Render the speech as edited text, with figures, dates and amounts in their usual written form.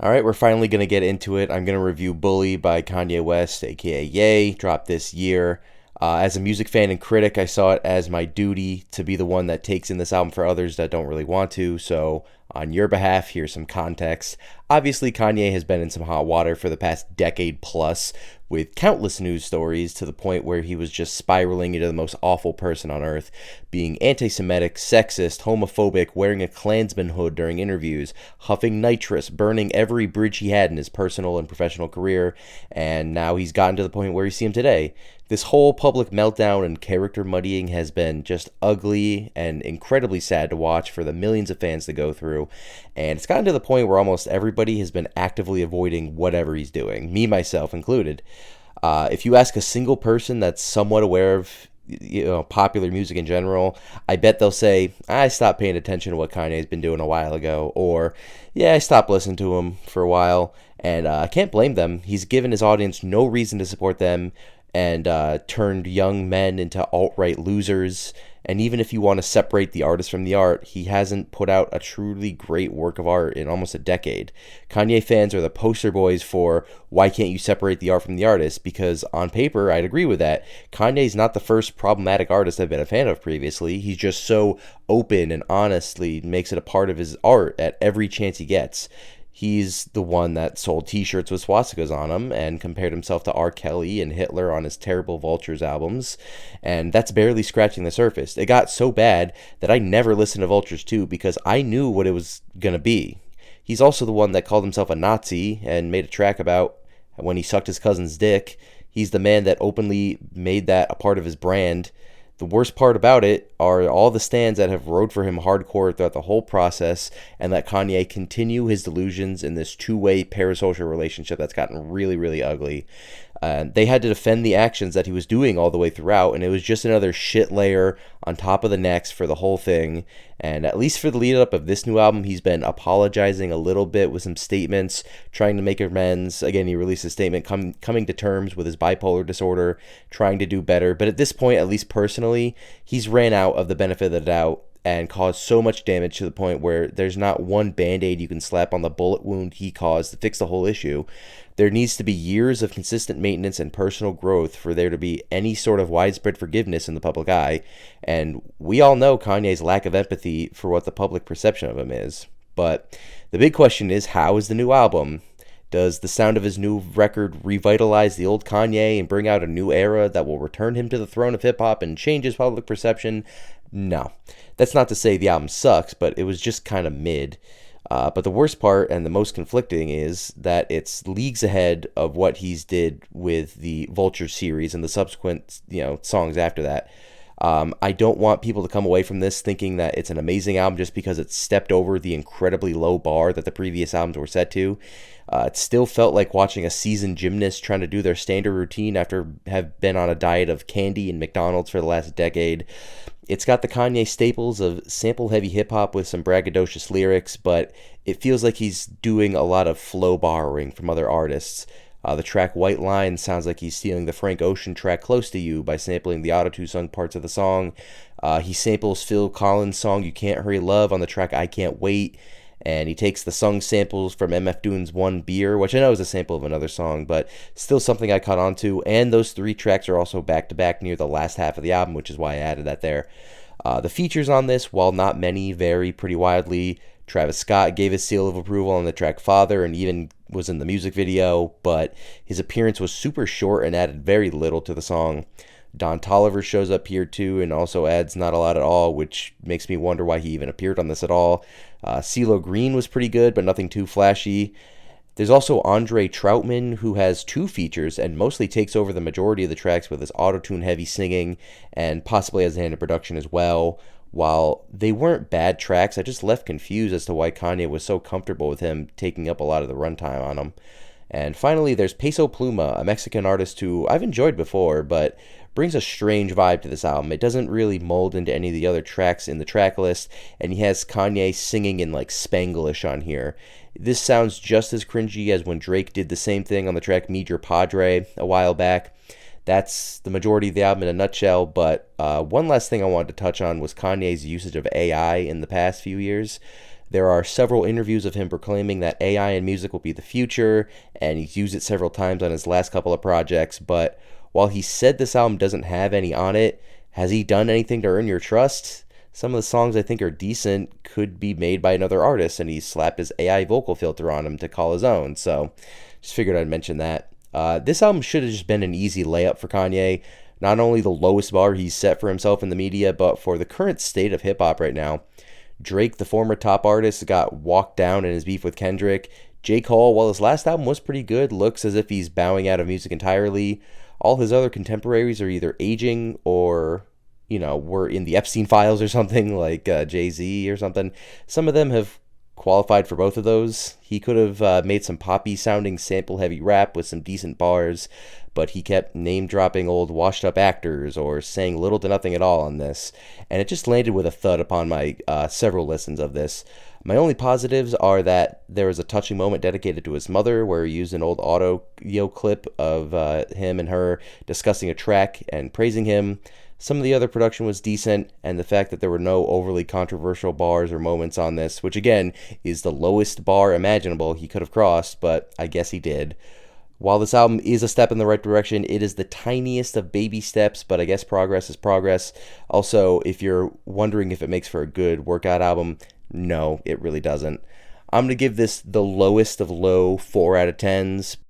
All right, we're finally going to get into it. I'm going to review Bully by Kanye West, aka Ye, dropped this year. As a music fan and critic, I saw it as my duty to be the one that takes in this album for others that don't really want to. So, on your behalf, here's some context. Obviously, Kanye has been in some hot water for the past decade plus, with countless news stories to the point where he was just spiraling into the most awful person on earth, being anti Semitic, sexist, homophobic, wearing a Klansman hood during interviews, huffing nitrous, burning every bridge he had in his personal and professional career, and now he's gotten to the point where you see him today. This whole public meltdown and character muddying has been just ugly and incredibly sad to watch for the millions of fans to go through. And it's gotten to the point where almost everybody has been actively avoiding whatever he's doing, me, myself included. If you ask a single person that's somewhat aware of popular music in general, I bet they'll say, I stopped paying attention to what Kanye's been doing a while ago, or yeah, I stopped listening to him for a while. And I can't blame them. He's given his audience no reason to support them and turned young men into alt-right losers. And even if you want to separate the artist from the art, he hasn't put out a truly great work of art in almost a decade. Kanye fans are the poster boys for why can't you separate the art from the artist, because on paper, I'd agree with that. Kanye's not the first problematic artist I've been a fan of previously. He's just so open and honestly makes it a part of his art at every chance he gets. He's the one that sold t-shirts with swastikas on them and compared himself to R. Kelly and Hitler on his terrible Vultures albums. And that's barely scratching the surface. It got so bad that I never listened to Vultures 2 because I knew what it was going to be. He's also the one that called himself a Nazi and made a track about when he sucked his cousin's dick. He's the man that openly made that a part of his brand. The worst part about it are all the stans that have rode for him hardcore throughout the whole process and let Kanye continue his delusions in this two-way parasocial relationship that's gotten really, really ugly. They had to defend the actions that he was doing all the way throughout, and it was just another shit layer on top of the next for the whole thing. And at least for the lead up of this new album, he's been apologizing a little bit with some statements, trying to make amends. Again, he released a statement coming to terms with his bipolar disorder, trying to do better. But at this point, at least personally, he's ran out of the benefit of the doubt and caused so much damage to the point where there's not one band-aid you can slap on the bullet wound he caused to fix the whole issue. There needs to be years of consistent maintenance and personal growth for there to be any sort of widespread forgiveness in the public eye, and we all know Kanye's lack of empathy for what the public perception of him is. But the big question is, how is the new album? Does the sound of his new record revitalize the old Kanye and bring out a new era that will return him to the throne of hip-hop and change his public perception? No. That's not to say the album sucks, but it was just kind of mid. But the worst part and the most conflicting is that it's leagues ahead of what he's did with the Vulture series and the subsequent, songs after that. I don't want people to come away from this thinking that it's an amazing album just because it stepped over the incredibly low bar that the previous albums were set to. It still felt like watching a seasoned gymnast trying to do their standard routine after have been on a diet of candy and McDonald's for the last decade. It's got the Kanye staples of sample-heavy hip-hop with some braggadocious lyrics, but it feels like he's doing a lot of flow borrowing from other artists. The track White Line sounds like he's stealing the Frank Ocean track Close to You by sampling the auto-tune sung parts of the song. He samples Phil Collins' song You Can't Hurry Love on the track I Can't Wait, and he takes the sung samples from MF Doom's One Beer, which I know is a sample of another song, but still something I caught on to, and those three tracks are also back-to-back near the last half of the album, which is why I added that there. The features on this, while not many, vary pretty wildly. Travis Scott gave his seal of approval on the track Father and even was in the music video, but his appearance was super short and added very little to the song. Don Toliver shows up here too and also adds not a lot at all, which makes me wonder why he even appeared on this at all. CeeLo Green was pretty good, but nothing too flashy. There's also Andre Troutman, who has two features and mostly takes over the majority of the tracks with his auto-tune heavy singing and possibly has a hand in production as well. While they weren't bad tracks, I just left confused as to why Kanye was so comfortable with him taking up a lot of the runtime on them. And finally, there's Peso Pluma, a Mexican artist who I've enjoyed before, but brings a strange vibe to this album. It doesn't really mold into any of the other tracks in the track list, and he has Kanye singing in like Spanglish on here. This sounds just as cringy as when Drake did the same thing on the track Meet Your Padre a while back. That's the majority of the album in a nutshell, but one last thing I wanted to touch on was Kanye's usage of AI in the past few years. There are several interviews of him proclaiming that AI in music will be the future, and he's used it several times on his last couple of projects. But while he said this album doesn't have any on it, has he done anything to earn your trust? Some of the songs I think are decent could be made by another artist, and he slapped his AI vocal filter on them to call his own. So just figured I'd mention that. This album should have just been an easy layup for Kanye. Not only the lowest bar he's set for himself in the media, but for the current state of hip hop right now. Drake, the former top artist, got walked down in his beef with Kendrick. J. Cole, while his last album was pretty good, looks as if he's bowing out of music entirely. All his other contemporaries are either aging or, were in the Epstein files or something, like Jay-Z or something. Some of them have qualified for both of those. He could have made some poppy sounding sample heavy rap with some decent bars, but he kept name dropping old washed up actors or saying little to nothing at all on this, and it just landed with a thud upon my several listens of this. My only positives are that there was a touching moment dedicated to his mother where he used an old audio clip of him and her discussing a track and praising him. Some of the other production was decent, and the fact that there were no overly controversial bars or moments on this, which again is the lowest bar imaginable he could have crossed, but I guess he did. While this album is a step in the right direction, it is the tiniest of baby steps, but I guess progress is progress. Also, if you're wondering if it makes for a good workout album, no, it really doesn't. I'm going to give this the lowest of low 4 out of 10s.